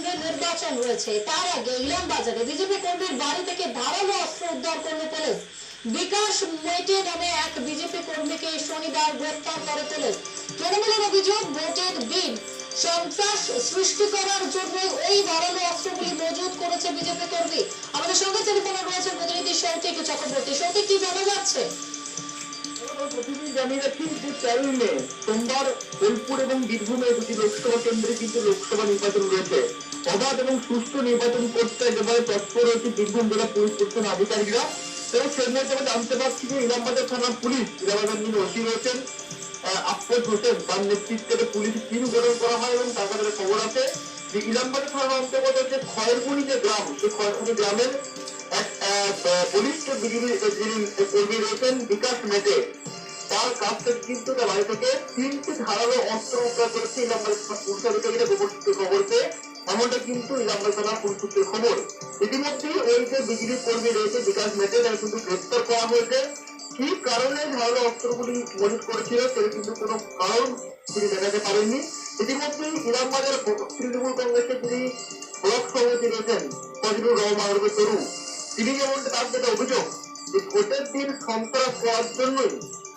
কেন্দ্রের নির্বাচন রয়েছে, তার আগে ইলামবাজারে বিজেপি কর্মীর বাড়ি থেকে ধারালো অস্ত্র উদ্ধার করল পুলিশ। বিকাশ মেটে নামে এক বিজেপি কর্মীকে শনিবার গ্রেফতার করে পুলিশ। তৃণমূলের অভিযোগ, ভোটের দিন সন্ত্রাস সৃষ্টি করার জন্য এই ধারালো অস্ত্রগুলি মজুত করেছে বিজেপি কর্মী। আমাদের সঙ্গে টেলিফোনে রয়েছেন প্রতিনিধি সৌতিক চক্রবর্তী। সৌতিক, কি জানা যাচ্ছে? প্রতিদিন জানিয়ে রাখি যে 13 মে সোমবার বোলপুর এবং বীরভূমে দুটি লোকসভা কেন্দ্রে কিন্তু লোকসভা নির্বাচন রয়েছে। অবাধ এবং সুষ্ঠু নির্বাচন করতে একেবারে তৎপর রয়েছে বীরভূম জেলা পুলিশ প্রশাসন আধিকারিকরা। এবং সেই মধ্যে আমরা জানতে পারছি যে ইলামবাজার থানার পুলিশ, ইলামবাজার যিনি ওসি রয়েছেন আফরোজ হোসেন, তার নেতৃত্বে পুলিশ টিম গঠন করা হয় এবং তার কাছে খবর আছে যে ইলামবাজার থানার অন্তর্গত যে খয়েরকুনি যে গ্রাম, সেই খয়েরকুনি গ্রামের এক বলিষ্ঠ বিজেপি যিনি কর্মী রয়েছেন বিকাশ মেটে, তার কাছ থেকে কিন্তু তার বাড়ি থেকে 3টি ধারালো অস্ত্র উদ্ধার করেছে ইলামবাজার পুলিশ আধিকারিকরা গোপন সূত্রে খবর পেয়ে। এমনটা কিন্তু ইলামবাজার থানার পুলিশ সূত্রের খবর। ইতিমধ্যেই ওই যে বিজেপি কর্মী রয়েছে বিকাশ মেটে, তাকে কিন্তু গ্রেফতার করা হয়েছে। কি কারণে ধারালো অস্ত্রগুলি মজুত করেছিল সেটা কিন্তু কোনো কারণ তিনি দেখাতে পারেননি। ইতিমধ্যেই ইলামবাজার তৃণমূল কংগ্রেসের যিনি ব্লক সভাপতি রয়েছেন ফজলুর রহমান তরু, তিনি যেমন তার যেটা অভিযোগ যে ভোটের দিন সন্ত্রাস করার জন্যই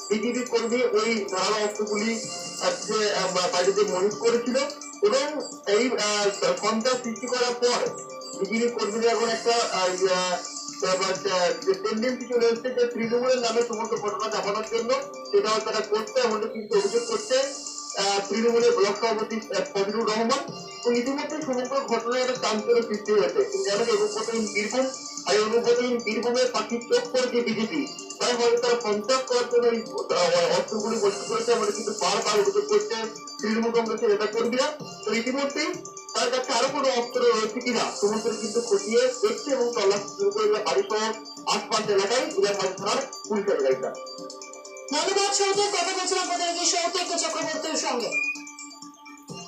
বিজেপি কর্মী ওই ধারালো অস্ত্রগুলি বাড়িতে মজুত করেছিল এবং এই সন্ত্রাস সৃষ্টি করার পর বিজেপি কর্মীদের এখন একটা টেন্ডেন্সি চলে এসছে যে তৃণমূলের নামে সমস্ত ঘটনা চাপানোর জন্য, সেটাও তারা করছে এমনটা কিন্তু অভিযোগ করছে তৃণমূলের ব্লক সভাপতি ফজলুর রহমান। তো ইতিমধ্যে সমগ্র ঘটনায় একটা চাঞ্চল্য সৃষ্টি হয়েছে। যেমন অনুব্রতহীন বীরভূম, আর এই অনুব্রতহীন বীরভূমের পাখির চোখ পড়েছে বিজেপি, তাই হয়তো তারা সন্ত্রাস করার জন্য এই অস্ত্রগুলি মজুত করেছে এমন কিন্তু বারবার অভিযোগ করছে তৃণমূল কংগ্রেসের নেতা কর্মীরা। তো ইতিমধ্যেই তার কাছে আরো কোনো অস্ত্র রয়েছে কিনা সমস্ত কিন্তু খতিয়ে দেখছে এবং তল্লাশি শুরু করে বাড়ি সহ আশপাশ এলাকায় ইলামবাজার থানার পুলিশ আধিকারিকরা। ধন্যবাদ সৌতিক। কথা বলছিলাম প্রতিনিধি সৌতিক চক্রবর্তীর সঙ্গে।